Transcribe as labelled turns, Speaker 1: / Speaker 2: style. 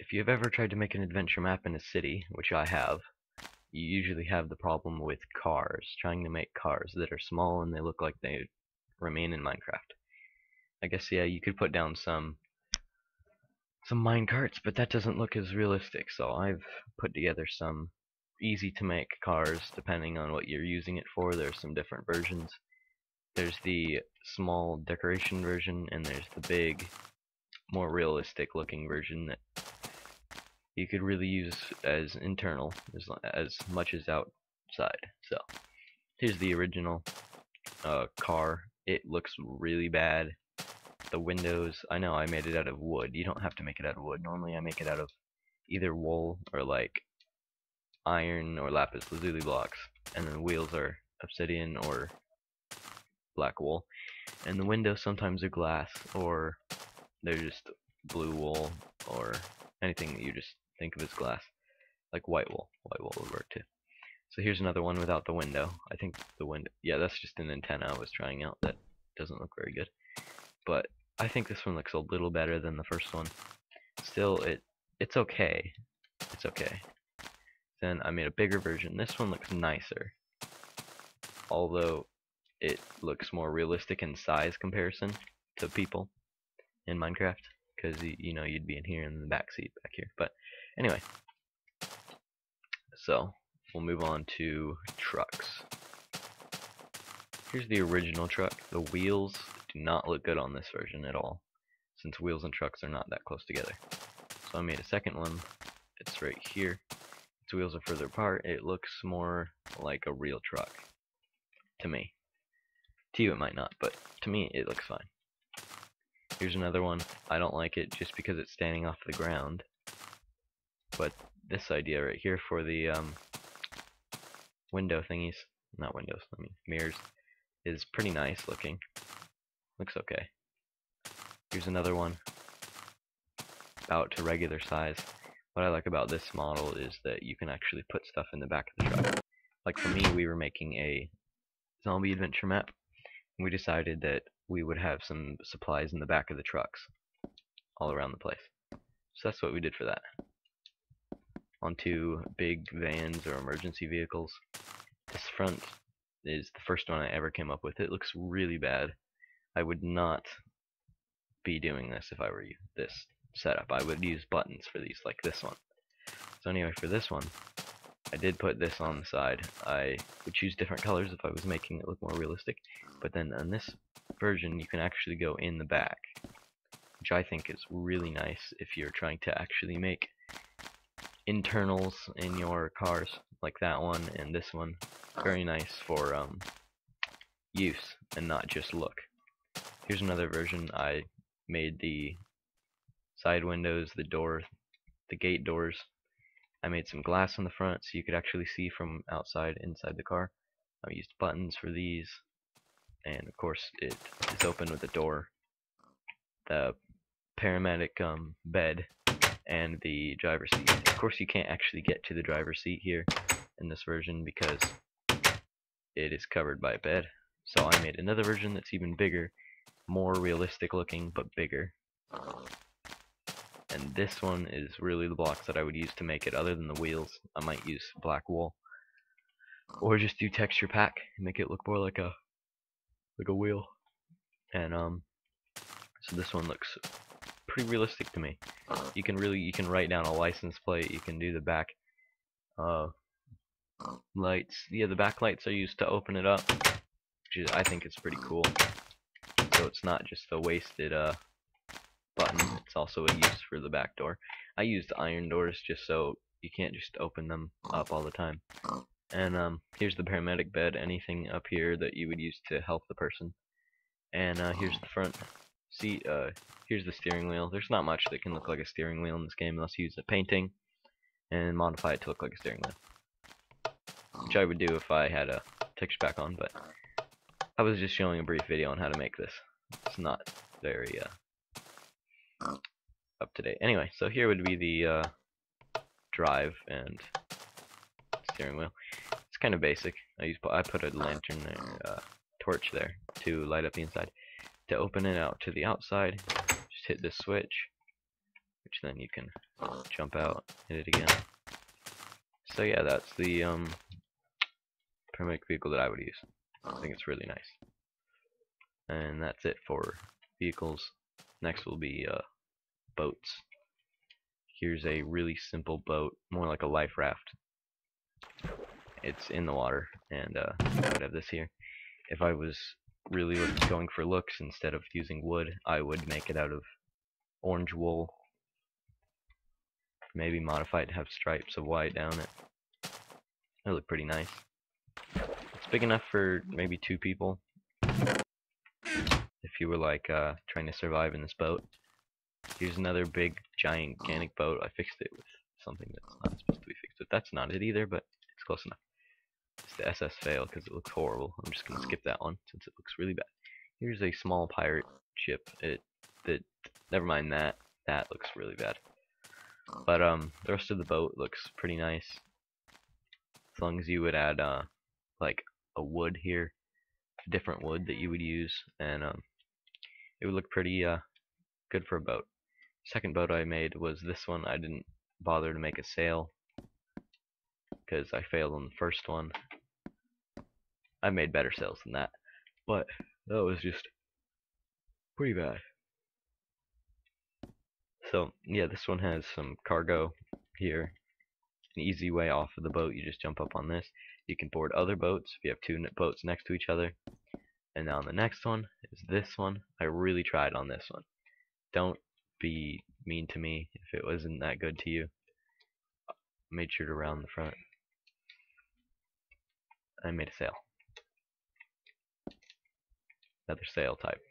Speaker 1: if you've ever tried to make an adventure map in a city, which I have, you usually have the problem with cars, trying to make cars that are small and they look like they remain in Minecraft. I guess, yeah, you could put down some minecarts, but that doesn't look as realistic, so I've put together some easy to make cars depending on what you're using it for. There's some different versions. There's the small decoration version, and there's the big, more realistic looking version that you could really use as internal as much as outside. So here's the original car. It looks really bad. The windows, I know I made it out of wood. You don't have to make it out of wood. Normally I make it out of either wool or like iron or lapis lazuli blocks, and then the wheels are obsidian or black wool, and the windows sometimes are glass or they're just blue wool or anything that you just think of as glass, like white wool. White wool would work too. So here's another one without the window. I think the window, yeah, that's just an antenna I was trying out that doesn't look very good, but I think this one looks a little better than the first one. Still, it's okay. It's okay. Then I made a bigger version. This one looks nicer, although it looks more realistic in size comparison to people in Minecraft, because you know you'd be in here in the back seat back here. But anyway, so we'll move on to trucks. Here's the original truck. The wheels do not look good on this version at all, since wheels and trucks are not that close together. So I made a second one. It's right here. Its wheels are further apart. It looks more like a real truck to me. To you it might not, but to me it looks fine. Here's another one. I don't like it just because it's standing off the ground, but this idea right here for the window thingies, not windows, I mean mirrors, is pretty nice looking. Looks okay. Here's another one about to regular size. What I like about this model is that you can actually put stuff in the back of the truck. Like for me, we were making a zombie adventure map, and we decided that we would have some supplies in the back of the trucks all around the place. So that's what we did for that. Onto big vans or emergency vehicles. This front is the first one I ever came up with. It looks really bad. I would not be doing this if I were you. This setup. I would use buttons for these, like this one. So anyway, for this one, I did put this on the side. I would choose different colors if I was making it look more realistic, but then on this version you can actually go in the back, which I think is really nice if you're trying to actually make internals in your cars, like that one and this one. Very nice for use and not just look. Here's another version. I made the side windows, the door, the gate doors. I made some glass on the front so you could actually see from outside inside the car. I used buttons for these, and of course it is open with a door, the paramedic bed, and the driver's seat. Of course you can't actually get to the driver's seat here in this version because it is covered by a bed. So I made another version that's even bigger, more realistic looking, but bigger. And this one is really the blocks that I would use to make it. Other than the wheels, I might use black wool, or just do texture pack and make it look more like a wheel. And so this one looks pretty realistic to me. You can write down a license plate. You can do the back lights. Yeah, the back lights are used to open it up, which is, I think it's pretty cool. So it's not just a wasted button, it's also a use for the back door. I used iron doors just so you can't just open them up all the time. And here's the paramedic bed, anything up here that you would use to help the person. And here's the front seat, here's the steering wheel. There's not much that can look like a steering wheel in this game unless you use a painting and modify it to look like a steering wheel, which I would do if I had a texture pack on, but I was just showing a brief video on how to make this. It's not very up to date. Anyway, so here would be the drive and steering wheel. It's kind of basic. I put a lantern there, torch there to light up the inside. To open it out to the outside, just hit this switch, which then you can jump out, hit it again. So yeah, that's the paramedic vehicle that I would use. I think it's really nice. And that's it for vehicles. Next will be boats. Here's a really simple boat, more like a life raft. It's in the water, and I would have this here. If I was really going for looks instead of using wood, I would make it out of orange wool. Maybe modify it to have stripes of white down it. It look pretty nice. It's big enough for maybe 2 people. If you were like trying to survive in this boat. Here's another big, gigantic boat. I fixed it with something that's not supposed to be fixed with. That's not it either, but it's close enough. It's the SS Fail because it looks horrible. I'm just gonna skip that one since it looks really bad. Here's a small pirate ship. Never mind that. That looks really bad. But the rest of the boat looks pretty nice. As long as you would add like a wood here, different wood that you would use, and it would look pretty good for a boat. Second boat I made was this one. I didn't bother to make a sail because I failed on the first one. I made better sails than that, but that was just pretty bad. So yeah, this one has some cargo here. An easy way off of the boat, you just jump up on this. You can board other boats if you have 2 boats next to each other. And now the next one is this one. I really tried on this one. Don't be mean to me if it wasn't that good to you. Made sure to round the front. I made a sail. Another sail type.